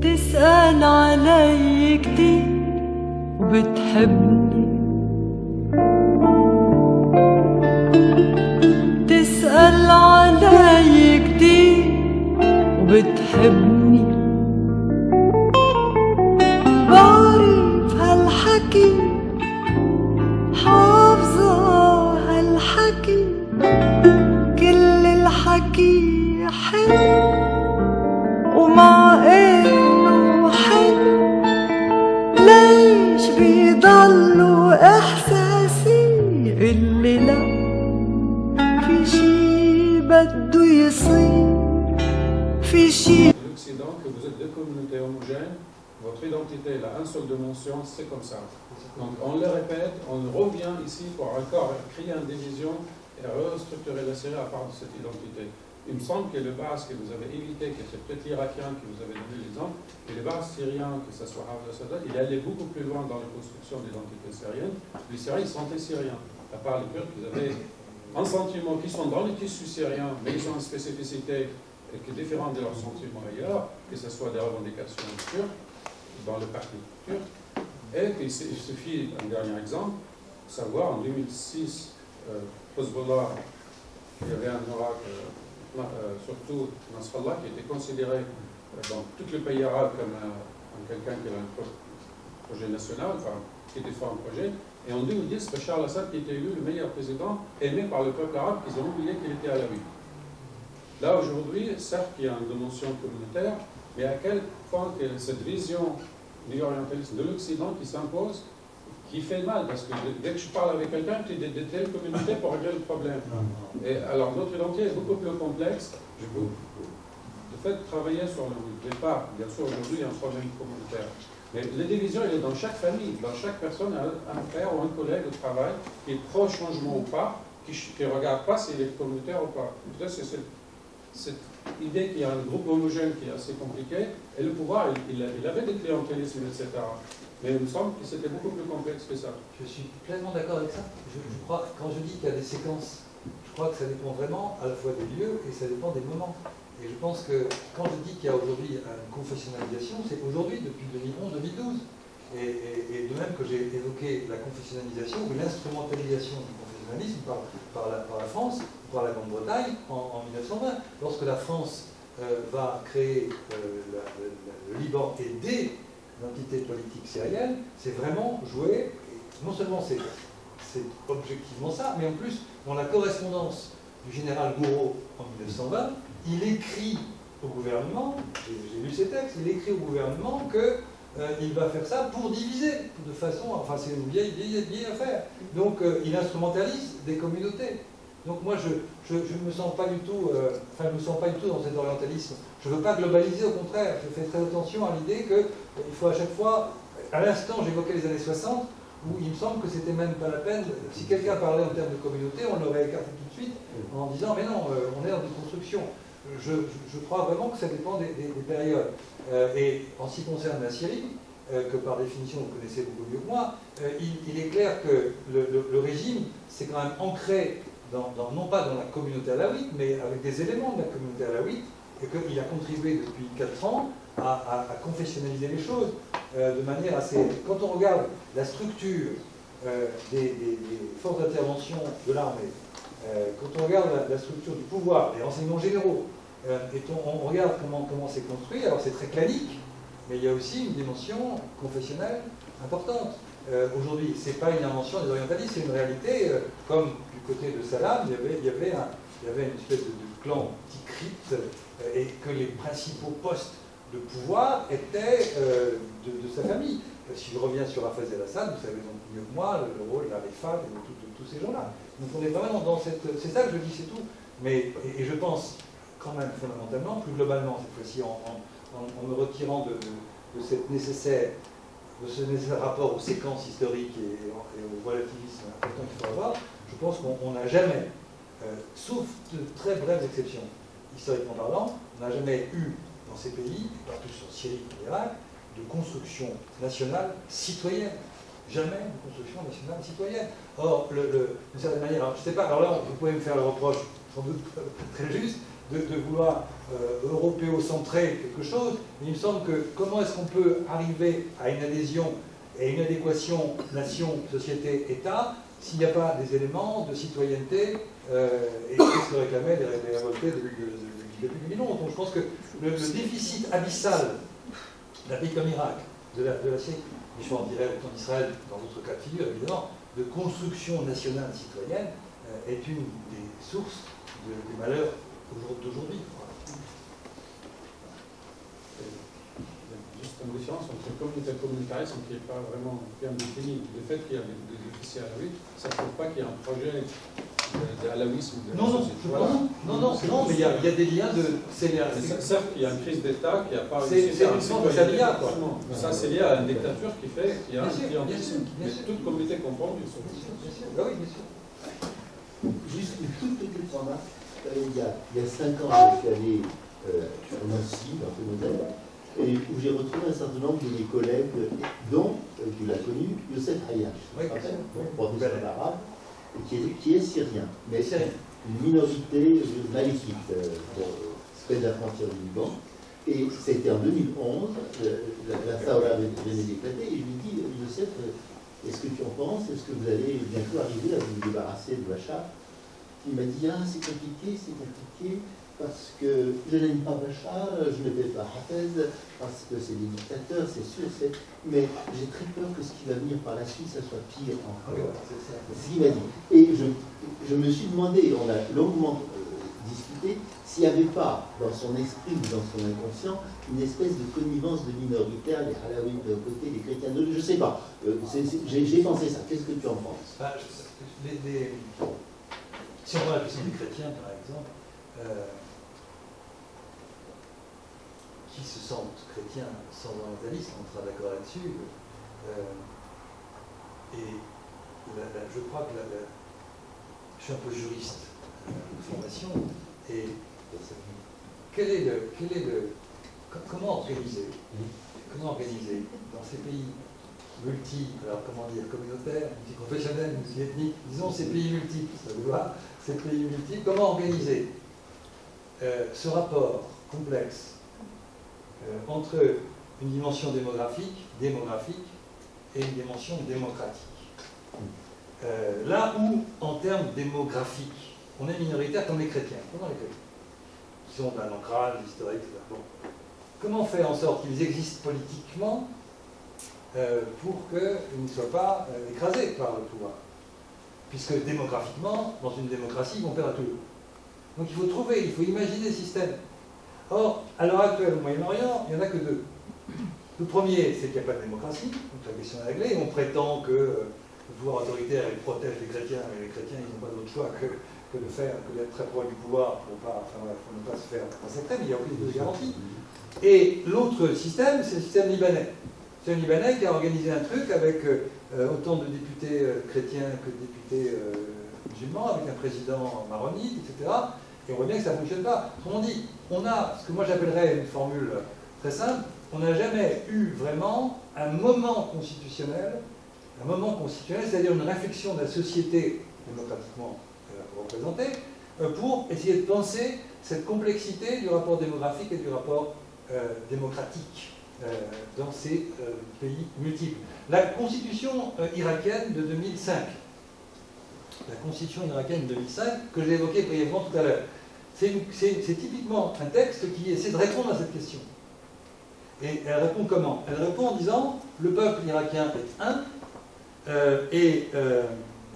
تسأل علي كتير وبتحبني، تسأل علي كتير وبتحبني، بعرف هالحكي حافظة هالحكي، كل الحكي حلو ومع انه حلو ليش بيضلوا احساسي اللي لا في شي بده يصير في شي. L'Occident, que vous êtes deux communautés homogènes, votre identité, elle a une seule dimension, c'est comme ça. Donc on le répète, on revient ici pour encore créer une division et restructurer la Syrie à part de cette identité. Il me semble que le base que vous avez évité, que c'est peut-être l'Irakien qui vous avait donné l'exemple, et le base syrien, que ce soit Hafez al-Assad, il allait beaucoup plus loin dans la construction de l'identité syrienne. Les Syriens, ils sont syriens. À part les Kurdes, ils avaient un sentiment qui sont dans le tissu syrien, mais ils ont une spécificité qui est différente de leurs sentiments ailleurs, que ce soit des revendications turques, dans le parti turc. Et il suffit, un dernier exemple, savoir en 2006, Hezbollah, il y avait un oracle, surtout Nasrallah, qui était considéré dans tout le pays arabe comme quelqu'un qui avait un projet national, enfin, qui défend un projet. Et en 2010, Bachar al-Assad, qui était élu le meilleur président, aimé par le peuple arabe, ils ont oublié qu'il était à la rue. Là, aujourd'hui, certes, il y a une dimension communautaire, mais à quel point que cette vision néo-orientaliste de l'Occident qui s'impose, qui fait mal, parce que dès que je parle avec quelqu'un, tu dis de telle communauté pour régler le problème. Et alors, notre identité est beaucoup plus complexe. Je peux, de fait, travailler sur le départ. Bien sûr, aujourd'hui, il y a un problème communautaire. Mais la division, elle est dans chaque famille. Dans chaque personne, un frère ou un collègue de travail qui est pro-changement ou pas, qui ne regarde pas s'il est communautaire ou pas. C'est cette idée qu'il y a un groupe homogène qui est assez compliqué, et le pouvoir, il avait des clientélismes, etc. Mais il me semble que c'était beaucoup plus complexe que ça. Je suis pleinement d'accord avec ça. Je crois, quand je dis qu'il y a des séquences, je crois que ça dépend vraiment à la fois des lieux et ça dépend des moments. Et je pense que quand je dis qu'il y a aujourd'hui une confessionnalisation, c'est aujourd'hui, depuis 2011-2012. Et de même que j'ai évoqué la confessionnalisation ou l'instrumentalisation du confessionnalisme par la France, par la Grande-Bretagne en 1920. Lorsque la France va créer le Liban et des l'entité politique syrienne, c'est vraiment jouer, non seulement c'est objectivement ça, mais en plus, dans la correspondance du général Gouraud en 1920, il écrit au gouvernement, j'ai lu ses textes, il écrit au gouvernement qu'il va faire ça pour diviser, de façon, enfin c'est une vieille affaire. Donc il instrumentalise des communautés. Donc moi je ne me sens pas du tout, je me sens pas du tout dans cet orientalisme. Je ne veux pas globaliser, au contraire, je fais très attention à l'idée qu'il faut à chaque fois, à l'instant j'évoquais les années 60, où il me semble que c'était même pas la peine, si quelqu'un parlait en termes de communauté, on l'aurait écarté tout de suite en disant mais non, on est dans une construction. Je crois vraiment que ça dépend des périodes. Et en ce qui concerne la Syrie, que par définition vous connaissez beaucoup mieux que moi, il est clair que le régime s'est quand même ancré non pas dans la communauté alawite, mais avec des éléments de la communauté alawite, et qu'il a contribué depuis 4 ans à confessionnaliser les choses de manière assez... Quand on regarde la structure des forces d'intervention de l'armée, quand on regarde la structure du pouvoir, des renseignements généraux, et on regarde comment c'est construit, alors c'est très clanique, mais il y a aussi une dimension confessionnelle importante. Aujourd'hui, ce n'est pas une invention des orientalistes, c'est une réalité, comme du côté de Salam, il y avait une espèce de clan Tikrit, et que les principaux postes de pouvoir étaient de sa famille. Si je reviens sur Hafez al-Assad, vous savez donc mieux que moi le rôle d'Arifat et de tous ces gens-là. Donc on est vraiment dans cette... C'est ça que je dis, c'est tout. Mais, et je pense quand même fondamentalement, plus globalement cette fois-ci, en me retirant de ce nécessaire rapport aux séquences historiques et au relativisme important qu'il faut avoir, je pense qu'on n'a jamais, sauf de très brèves exceptions, historiquement parlant, on n'a jamais eu dans ces pays, partout sur Syrie et Irak, de construction nationale citoyenne. Jamais de construction nationale citoyenne. Or, d'une certaine manière, alors, je ne sais pas, alors là, vous pouvez me faire le reproche, sans doute très juste, de vouloir européocentrer quelque chose, mais il me semble que comment est-ce qu'on peut arriver à une adhésion et une adéquation nation, société, État s'il n'y a pas des éléments de citoyenneté et ce que réclamaient les révoltés depuis 2011. Donc je pense que le déficit abyssal d'un pays comme l'Irak, de la Syrie, mais je en dirais autant d'Israël dans d'autres cas de figure, évidemment, de construction nationale citoyenne est une des sources des malheurs d'aujourd'hui. Juste une différence entre communauté et communautarisme qui n'est pas vraiment bien défini. Le fait qu'il y a des officiers alaouites, ça ne prouve pas qu'il y a un projet d'alaouisme. Non, mais il y a des liens de. Certes, il y a une crise d'État qui n'a pas réussi. C'est une sorte de Sharia, quoi. Ça, c'est lié à une dictature qui fait qu'il y a un clientélisme. Mais toute communauté confondue. Oui, bien sûr. Juste une toute petite remarque. Il y a 5 ans, je suis allé à Nancy, dans ce modèle, et où j'ai retrouvé un certain nombre de mes collègues, dont, tu l'as connu, Youssef Hayash, professeur d'arabe, qui est syrien, mais une minorité maléfique, près de la frontière du Liban. Et c'était en 2011, la Saoula venait d'éclater, et je lui dis, Youssef, est-ce que tu en penses? Est-ce que vous allez bientôt arriver à vous débarrasser de Bachar? Il m'a dit, ah, c'est compliqué, parce que je n'aime pas Bachar, je ne fais pas Hafez, parce que c'est des dictateurs, c'est sûr, mais j'ai très peur que ce qui va venir par la suite, ça soit pire encore. C'est ce qu'il m'a dit. Et je me suis demandé, on a longuement discuté, s'il n'y avait pas, dans son esprit ou dans son inconscient, une espèce de connivence de minoritaires, les Halaouis d'un côté, les chrétiens de l'autre, je ne sais pas. J'ai pensé ça. Qu'est-ce que tu en penses? Si on voit la question des chrétiens, par exemple, qui se sentent chrétiens sans orientalisme, on sera d'accord là-dessus. Je crois que je suis un peu juriste de formation, et comment organiser dans ces pays communautaires, multiconfessionnels, multiethniques, disons ces pays multiples, ça vous va, ces pays multiples, comment organiser ce rapport complexe entre une dimension démographique et une dimension démocratique. Là où, en termes démographiques, on est minoritaire comme les chrétiens, qui sont d'un ancrage historique, etc. Bon. Comment faire en sorte qu'ils existent politiquement pour qu'ils ne soient pas écrasés par le pouvoir? Puisque démographiquement, dans une démocratie, ils vont perdre à tout. Donc il faut imaginer des systèmes. Or, à l'heure actuelle, au Moyen-Orient, il n'y en a que deux. Le premier, c'est qu'il n'y a pas de démocratie, donc la question est réglée, on prétend que le pouvoir autoritaire, il protège les chrétiens, mais les chrétiens, ils n'ont pas d'autre choix que d'être très proche du pouvoir pour ne pas se faire massacrer, mais il n'y a aucune garantie. Et l'autre système, c'est le système libanais. C'est un Libanais qui a organisé un truc avec autant de députés chrétiens que de députés musulmans, avec un président maronite, etc. Et on voit bien que ça ne fonctionne pas. Autrement dit, on a ce que moi j'appellerais une formule très simple, on n'a jamais eu vraiment un moment constitutionnel, c'est-à-dire une réflexion de la société démocratiquement représentée, pour essayer de penser cette complexité du rapport démographique et du rapport démocratique dans ces pays multiples. La constitution irakienne de 2005, que j'ai évoquée brièvement tout à l'heure, c'est typiquement un texte qui essaie de répondre à cette question. Et elle répond comment? Elle répond en disant, le peuple irakien est un,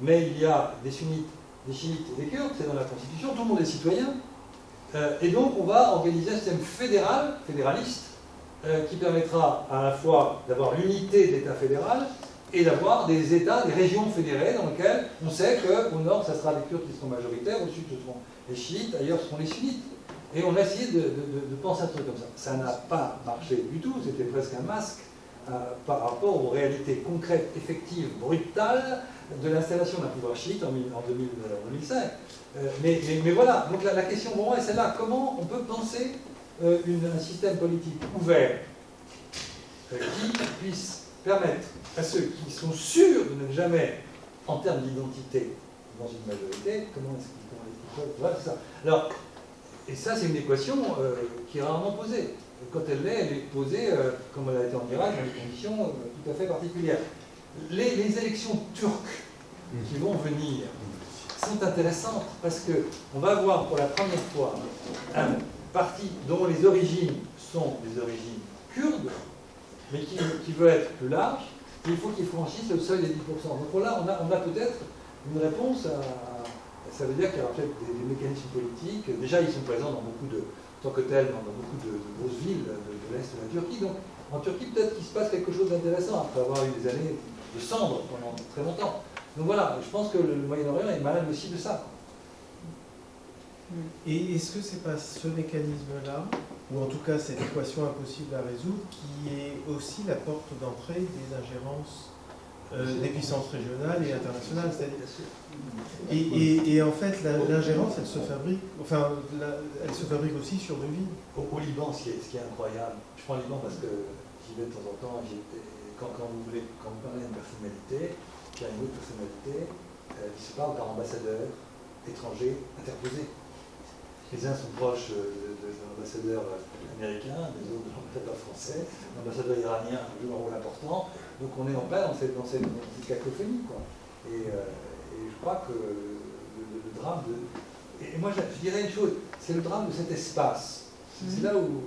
mais il y a des sunnites, des chiites et des kurdes, c'est dans la constitution, tout le monde est citoyen, et donc on va organiser un système fédéraliste, qui permettra à la fois d'avoir l'unité de l'État fédéral et d'avoir des États, des régions fédérées dans lesquelles on sait qu'au nord, ça sera les Kurdes qui seront majoritaires, au sud, ce seront les chiites, ailleurs, ce seront les sunnites. Et on a essayé de penser un truc comme ça. Ça n'a pas marché du tout, c'était presque un masque par rapport aux réalités concrètes, effectives, brutales de l'installation d'un pouvoir chiite en 2005. Mais voilà, donc la question pour moi est celle-là. Comment on peut penser un système politique ouvert qui puisse permettre à ceux qui sont sûrs de ne jamais, en termes d'identité, dans une majorité, comment est-ce qu'ils peuvent... Voilà, c'est ça. Alors, Et ça, c'est une équation qui est rarement posée. Quand elle est posée, comme elle a été en Irak, dans des conditions tout à fait particulières. Les élections turques qui vont venir sont intéressantes parce qu'on va avoir pour la première fois un parti dont les origines sont des origines kurdes, mais qui veut être plus large, et il faut qu'il franchisse le seuil des 10%. Donc là, on a peut-être une réponse à... Ça veut dire qu'il y aura peut-être des mécanismes politiques. Déjà, ils sont présents dans beaucoup de... tant que tel, dans beaucoup de grosses villes de l'Est de la Turquie. Donc, en Turquie, peut-être qu'il se passe quelque chose d'intéressant après avoir eu des années de cendres pendant très longtemps. Donc voilà, je pense que le Moyen-Orient est malade aussi de ça. Et est-ce que c'est pas ce mécanisme-là, ou en tout cas cette équation impossible à résoudre, qui est aussi la porte d'entrée des ingérences des puissances régionales et internationales, et en fait l'ingérence elle se fabrique aussi sur deux villes. Au Liban, ce qui est incroyable, je prends le Liban parce que j'y vais de temps en temps, quand vous parlez d'une personnalité, qui a une autre personnalité, il se parle par ambassadeur étranger interposé. Les uns sont proches de l'ambassadeur américain, les autres de l'ambassadeur français, l'ambassadeur iranien joue un rôle important. Donc on est en plein dans cette cacophonie, quoi. Et je crois que le drame de... Et moi je dirais une chose, c'est le drame de cet espace. C'est là où...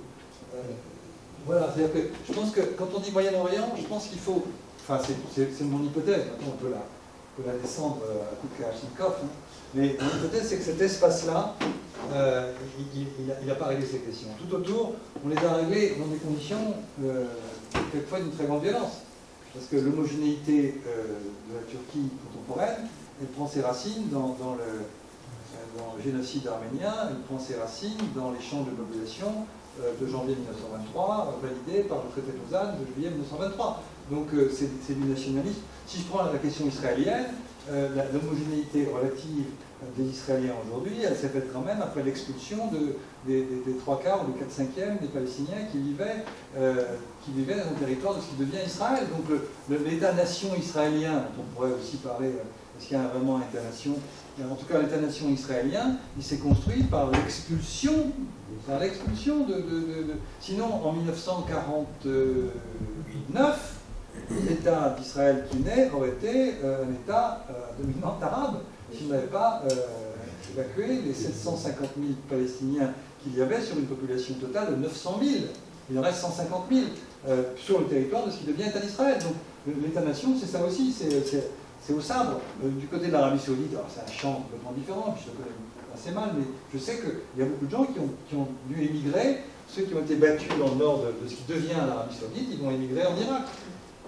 voilà, c'est-à-dire que je pense que quand on dit Moyen-Orient, je pense qu'il faut... Enfin, c'est mon hypothèse, maintenant on peut la descendre à coup de Kalachnikov, hein. Mais mon hypothèse, c'est que cet espace-là, il n'a pas réglé ces questions. Tout autour, on les a réglées dans des conditions, quelquefois d'une très grande violence. Parce que l'homogénéité de la Turquie contemporaine, elle prend ses racines dans le génocide arménien, elle prend ses racines dans l'échange de population de janvier 1923, validé par le traité de Lausanne de juillet 1923. Donc c'est du nationalisme. Si je prends la question israélienne, l'homogénéité relative des Israéliens aujourd'hui, elle s'est faite quand même après l'expulsion des 3/4 ou des 4/5 des Palestiniens qui vivaient dans un territoire de ce qui devient Israël. Donc l'État-nation israélien, dont on pourrait aussi parler, est-ce qu'il y a vraiment un État-nation? En tout cas, l'État-nation israélien, il s'est construit par l'expulsion Sinon, en 1949, l'État d'Israël qui naît aurait été un État dominant arabe s'il n'avait pas évacué les 750 000 Palestiniens qu'il y avait sur une population totale de 900 000. Il en reste 150 000 sur le territoire de ce qui devient État d'Israël. Donc l'État-nation, c'est ça aussi, c'est au sabre. Du côté de l'Arabie Saoudite, alors c'est un champ complètement différent, puis je le connais assez mal, mais je sais qu'il y a beaucoup de gens qui ont dû émigrer. Ceux qui ont été battus dans le nord de ce qui devient l'Arabie Saoudite, ils vont émigrer en Irak.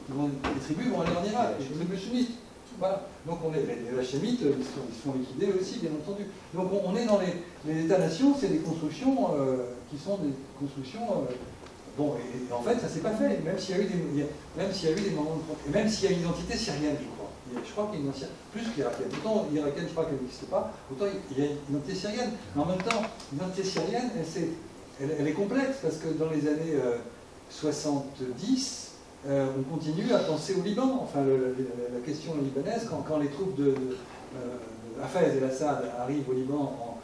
Les tribus vont aller en Irak, les tribus sunnites. Voilà. Donc les Hachémites, ils se font liquider aussi, bien entendu. Donc on est dans les États-nations, c'est des constructions qui sont des constructions... bon, et en fait, ça ne s'est pas fait, même s'il y a eu des moments de... Et même s'il y a une identité syrienne, je crois. Je crois qu'il y a une identité plus qu'irakienne. Autant irakienne, je crois qu'elle n'existe pas, autant il y a une identité syrienne. Mais en même temps, l'identité syrienne, elle est complexe, parce que dans les années 70, on continue à penser au Liban. Enfin, la question libanaise, quand les troupes de Hafez el-Assad arrivent au Liban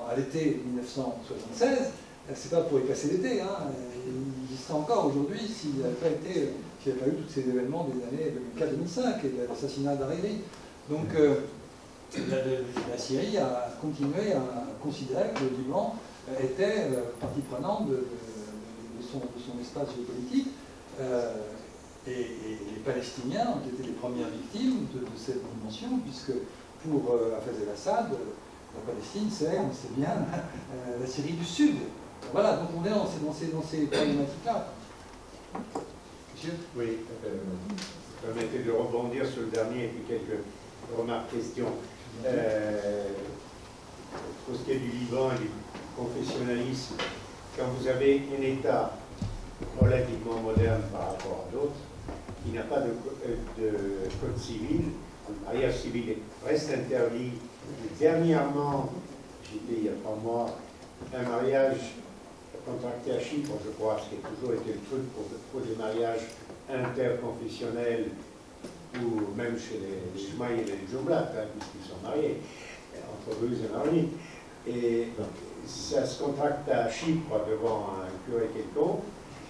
à l'été 1976, c'est pas pour y passer l'été, hein. Il y serait encore aujourd'hui s'il n'y avait pas eu tous ces événements des années 2004-2005 et l'assassinat d'Hariri. Donc la Syrie a continué à considérer que le Liban était partie prenante de son espace géopolitique. Et les Palestiniens ont été les premières victimes de cette dimension, puisque pour Hafez el-Assad, la Palestine, on sait bien, la Syrie du Sud. Voilà, donc on est dans ces problématiques-là. Monsieur ? Oui, permettez de rebondir sur le dernier et puis quelques remarques, questions. Pour ce qui est du Liban et du confessionnalisme, quand vous avez un État relativement moderne par rapport à d'autres, qui n'a pas de code civil, le mariage civil reste interdit. Dernièrement, j'étais il y a 3 mois, un mariage contracté à Chypre, je crois, ce qui a toujours été le truc pour des mariages interconfessionnels, ou même chez les Jmaïs et les Joublates, puisqu'ils sont mariés, entre Russes et Maronites. et ça se contracte à Chypre devant un curé quelconque,